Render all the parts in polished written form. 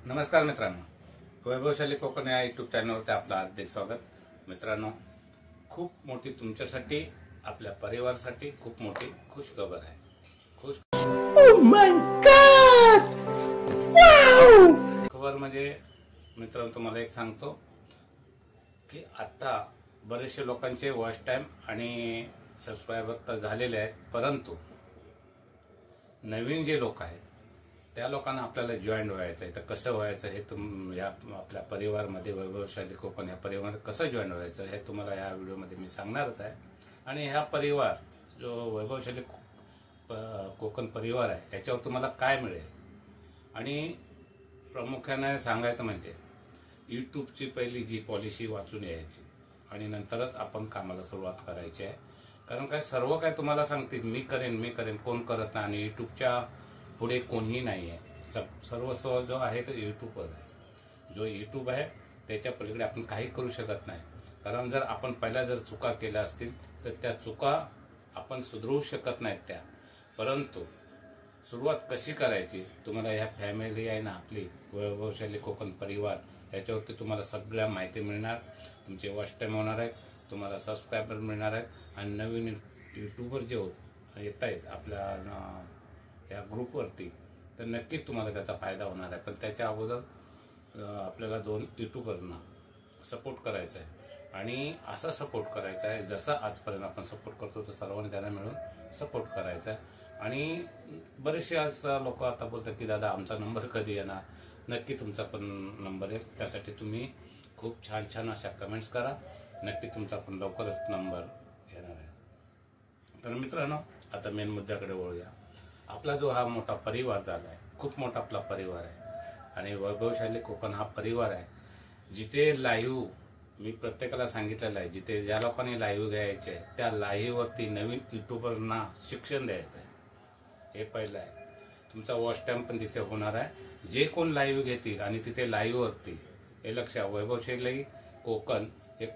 नमस्कार मित्रांनो, वैभवशाली कोकण या युट्यूब चॅनलवरती आपलं हार्दिक स्वागत। मित्रांनो, खूप मोठी तुमच्यासाठी, आपल्या परिवारासाठी खूप मोठी खुशखबर आहे। Oh my God! Wow! खबर म्हणजे मित्रांनो तुम्हाला एक सांगतो की आता बरेचसे लोकांचे वॉच टाइम आणि सबस्क्रायबर तर झालेले आहेत, परंतु नवीन जे लोक आहेत त्या लोकांना आपल्याला जॉईन व्हायचं आहे। तर कसं व्हायचं हे या आपल्या परिवारामध्ये, वैभवशाली कोकण या परिवारामध्ये कसं जॉईन व्हायचं हे तुम्हाला या व्हिडिओमध्ये मी सांगणारच आहे। आणि हा परिवार जो वैभवशाली कोकण परिवार आहे याच्यावर तुम्हाला काय मिळेल, आणि प्रामुख्याने सांगायचं म्हणजे यूट्यूबची पहिली जी पॉलिसी वाचून यायची आणि नंतरच आपण कामाला सुरुवात करायची आहे। कारण काय सर्व काय तुम्हाला सांगतील मी करेन कोण करत नाही, आणि यूट्यूबच्या पुढे कोणीही नाही आहे। सर्वस्व जो आहे तो यूट्यूबवर आहे। जो यूट्यूब आहे त्याच्या पलीकडे आपण काही करू शकत नाही। कारण जर आपण पहिला जर चुका केल्या असतील तर त्या चुका आपण सुधारू शकत नाहीत त्या, परंतु सुरुवात कशी करायची तुम्हाला ह्या फॅमिली आहे ना आपली वैभवशाली कोकण परिवार, याच्यावरती तुम्हाला सगळ्या माहिती मिळणार। तुमचे वॉच टाइम होणार आहे, तुम्हाला सबस्क्रायबर मिळणार आहे, आणि नवीन यूट्यूबर जे येत आहेत आपल्या या ग्रुपवरती तर नक्कीच तुम्हाला त्याचा फायदा होणार आहे। पण त्याच्या अगोदर आपल्याला 2 यूट्यूबरना सपोर्ट करायचा आहे, आणि असा सपोर्ट करायचा आहे जसा आजपर्यंत आपण सपोर्ट करतो तर सर्वांनी त्याला मिळून सपोर्ट करायचा आहे। आणि बरेचसे आज लोक आता बोलतात की दादा आमचा नंबर कधी येणार, नक्की तुमचा पण नंबर येईल। त्यासाठी तुम्ही खूप छान छान अशा कमेंट्स करा, नक्की तुमचा पण लवकरच नंबर येणार आहे। तर मित्रांनो, आता मेन मुद्द्याकडे वळूया। आपला जो हा मोठा परिवार झाला आहे, खूप मोठा आपला परिवार आहे, आणि वैभवशाली कोकण हा परिवार आहे जिथे लाईव्ह मी प्रत्येकाला सांगितलेलं आहे, जिथे ज्या लोकांनी लाईव्ह घ्यायचे आहे त्या लाईव्हवरती नवीन युट्यूबरना शिक्षण द्यायचं आहे। हे पहिलं आहे। तुमचा वॉच टाइम पण तिथे होणार आहे। जे कोण लाईव्ह घेतील आणि तिथे लाईव्हवरती, हे लक्षात, वैभवशाली कोकण एक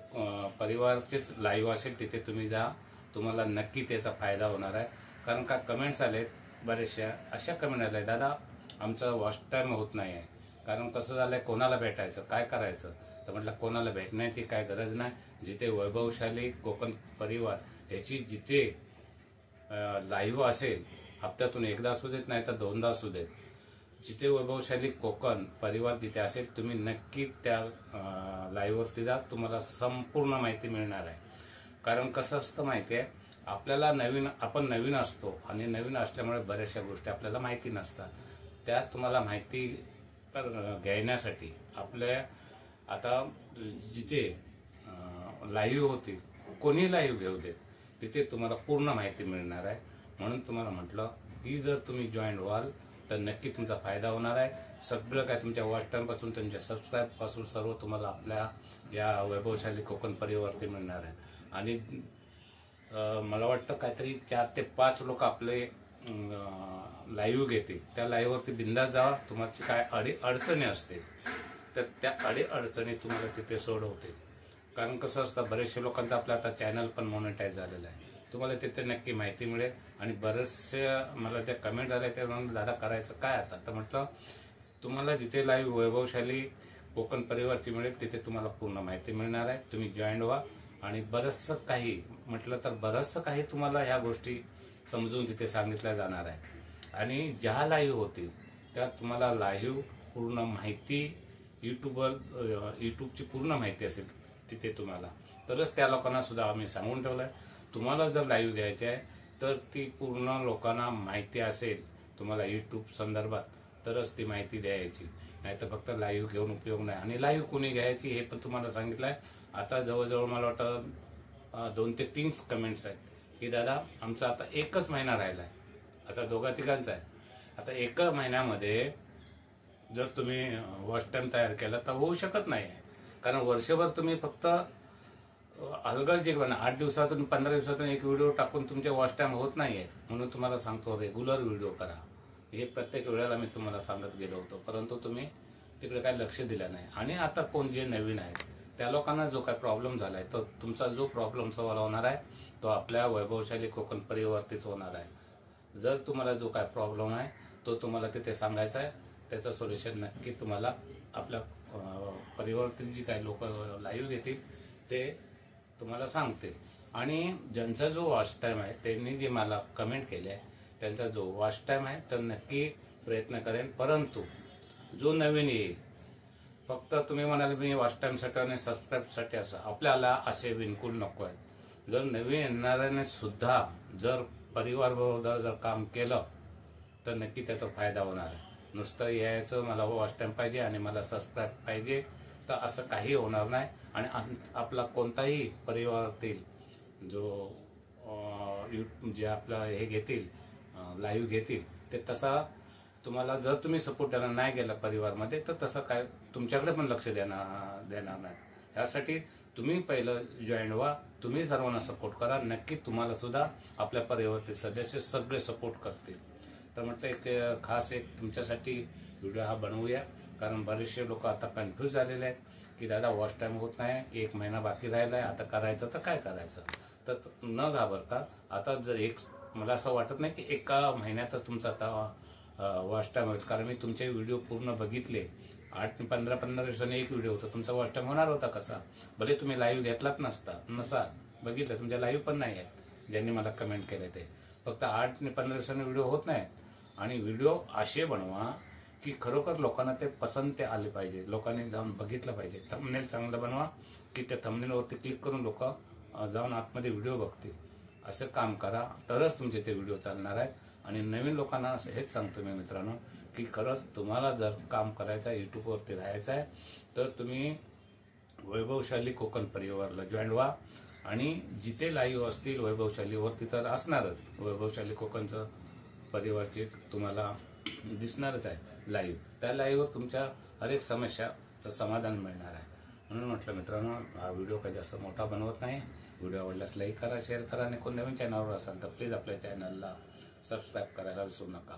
परिवारचेच लाईव्ह असेल तिथे तुम्ही जा, तुम्हाला नक्की त्याचा फायदा होणार आहे। कारण का कमेंट्स आलेत, बरेचशा अशा कमेंट आल्या, दादा आमचा वॉच टाइम होत नाही आहे, कारण कसं झालंय कोणाला भेटायचं काय करायचं। तर म्हटलं कोणाला भेटण्याची काय गरज नाही, जिथे वैभवशाली कोकण परिवार याची जिथे लाईव्ह असेल, हप्त्यातून एकदा असू देत नाही तर 2दा असू देत, जिथे वैभवशाली कोकण परिवार जिथे असेल तुम्ही नक्की त्या लाईव्हवरती जा, तुम्हाला संपूर्ण माहिती मिळणार आहे। कारण कसं असतं माहिती आहे, आपल्याला आपण नवीन असतो, आणि नवीन असल्यामुळे बऱ्याचशा गोष्टी आपल्याला माहिती नसतात। त्या तुम्हाला माहिती घेण्यासाठी आपल्या आता जिथे लाईव्ह होतील, कोणी लाईव्ह घेऊ देत, तिथे तुम्हाला पूर्ण माहिती मिळणार आहे। म्हणून तुम्हाला म्हटलं की जर तुम्ही जॉईन व्हाल तर नक्की तुमचा फायदा होणार आहे। सगळं काय तुमच्या वॉच टाइम पासून, तुमच्या सबस्क्राईब पासून सर्व तुम्हाला आपल्या या वैभवशाली कोकण परिवारवरती मिळणार आहे। आणि मला वाटतं काहीतरी 4 ते 5 लोक आपले लाईव्ह घेतील, त्या लाईव्हवरती बिंदास जावा। तुम्हाला काय अडचणी असतील तर त्या अडचणी तुम्हाला तिथे सोडवतील। कारण कसं असतं, बरेचशे लोकांचं आपलं आता चॅनल पण मॉनिटाईज झालेलं आहे, तुम्हाला तिथे नक्की माहिती मिळेल। आणि बरेचसे मला त्या कमेंट आल्या, त्या म्हणून दादा करायचं काय आता, तर म्हटलं तुम्हाला जिथे लाईव्ह वैभवशाली कोकण परिवारची मिळेल तिथे तुम्हाला पूर्ण माहिती मिळणार आहे। तुम्ही जॉईन व्हा, आणि बरंचसं काही म्हटलं तर बरंचसं काही तुम्हाला ह्या गोष्टी समजून तिथे सांगितल्या जाणार आहे। आणि ज्या लाईव्ह होतील त्या तुम्हाला लाईव्ह पूर्ण माहिती यूट्यूबची पूर्ण माहिती असेल तिथे तुम्हाला, तरच त्या लोकांना सुद्धा आम्ही सांगून ठेवलंय, तुम्हाला जर लाईव्ह घ्यायची आहे तर ती पूर्ण लोकांना माहिती असेल तुम्हाला यूट्यूब संदर्भात, तरच ती माहिती द्यायची, नाही तर फक्त लाईव्ह घेऊन उपयोग नाही। आणि लाईव्ह कोणी घ्यायची हे पण तुम्हाला सांगितलंय। आता जवळजवळ मला वाटतं 2 ते 3 कमेंट्स आहेत की दादा आमचा आता 1च महिना राहिलाय, असा 2-3 आहे। आता 1 महिन्यामध्ये जर तुम्ही वॉच टाइम तयार केला तर होऊ शकत नाही, कारण वर्षभर तुम्ही फक्त हलगर्जीपणा 8 दिवसातून 15 दिवसातून एक व्हिडिओ टाकून तुमचे वॉच टाइम होत नाहीये। म्हणून तुम्हाला सांगतो रेग्युलर व्हिडिओ करा, हे प्रत्येक वेळेला मी तुम्हाला सांगत गेलो होतो, परंतु तुम्ही तिकडे काय लक्ष दिलं नाही। आणि आता कोण जे नवीन आहेत त्या लोकांना जो काय प्रॉब्लेम झालाय तो तुमचा जो प्रॉब्लेम सॉल्व्ह होणार आहे तो आपल्या वैभवशाली कोकण परिवारतीच होणार आहे। जर तुम्हाला जो काय प्रॉब्लेम आहे तो तुम्हाला तिथे सांगायचा आहे, त्याचं सोल्युशन नक्की तुम्हाला आपल्या परिवारातील जी काही लोक लाईव्ह घेतील ते तुम्हाला सांगतील. आणि ज्यांचा जो वॉच टाइम आहे त्यांनी जे मला कमेंट केले आहे त्यांचा जो वॉच टाइम आहे तर नक्की प्रयत्न करेन. परंतु जो नवीन येईल फक्त तुम्ही म्हणाले मी वॉच टाइमसाठी आणि सबस्क्राईबसाठी असं आपल्याला असे बिलकुल नको आहे. जर नवीन येणाऱ्याने सुद्धा जर परिवारबरोबर जर काम केलं तर नक्की त्याचा फायदा होणार आहे. नुसतं यायचं मला वॉच टाइम पाहिजे आणि मला सबस्क्राईब पाहिजे तर असं काही होणार नाही. आणि आपला कोणताही परिवारातील जो जे आपलं हे घेतील लाईव्ह घेतील ते तसा तुम्हाला जर तुम्ही सपोर्ट द्यायला नाही गेला परिवारमध्ये तर तसं काय तुमच्याकडे पण लक्ष देणार नाही. यासाठी तुम्ही पहिलं जॉईन व्हा, तुम्ही सर्वांना सपोर्ट करा. नक्की तुम्हाला सुद्धा आपल्या परिवारातील सदस्य सगळे सपोर्ट करतील. तर म्हटलं एक खास एक तुमच्यासाठी व्हिडिओ हा बनवूया. कारण बरेचसे लोक आता कन्फ्यूज झालेले आहेत की दादा वॉच टाइम होत नाही, 1 महिना बाकी राहिलाय, आता करायचं तर काय करायचं. तर न घाबरता आता जर मला असं वाटत नाही की एका महिन्यातच तुमचा आता वॉच टाइम होईल. कारण मी तुमचे व्हिडिओ पूर्ण बघितले. 8-15 दिवसांनी एक व्हिडिओ होता. तुमचा वॉच टाइम होणार होता कसा? भले तुम्ही लाईव्ह घेतलाच नसाल बघितलं, तुमच्या लाईव्ह पण नाही आहेत ज्यांनी मला कमेंट केले ते. फक्त 8-15 दिवसांनी व्हिडिओ होत नाही. आणि व्हिडिओ असे बनवा की खरोखर लोकांना ते पसंत आले पाहिजे, लोकांनी जाऊन बघितलं पाहिजे. थंबनेल चांगलं बनवा की त्या थंबनेलवरती क्लिक करून लोक जाऊन आतमध्ये व्हिडिओ बघतील. असं काम करा तरच तुमचे ते व्हिडिओ चालणार आहेत. आणि नवीन लोकांना हेच सांगतो मी मित्रांनो की खरंच तुम्हाला जर काम करायचं आहे, युट्यूबवरती राहायचं आहे तर तुम्ही वैभवशाली कोकण परिवारला जॉईन व्हा. आणि जिथे लाईव्ह असतील वैभवशालीवरती तर असणारच, वैभवशाली कोकणचं परिवारची तुम्हाला दिसणारच आहे लाईव्ह. त्या लाईव्हवर तुमच्या हर एक समस्याचं समाधान मिळणार आहे. म्हणून म्हटलं मित्रांनो हा व्हिडिओ काही जास्त मोठा बनवत नाही. व्हिडिओ आवडल्यास लाईक करा, शेअर करा. आणि कोण नवीन चॅनलवर असाल तर प्लीज आपल्या चॅनलला सबस्क्राईब करायला विसरू नका.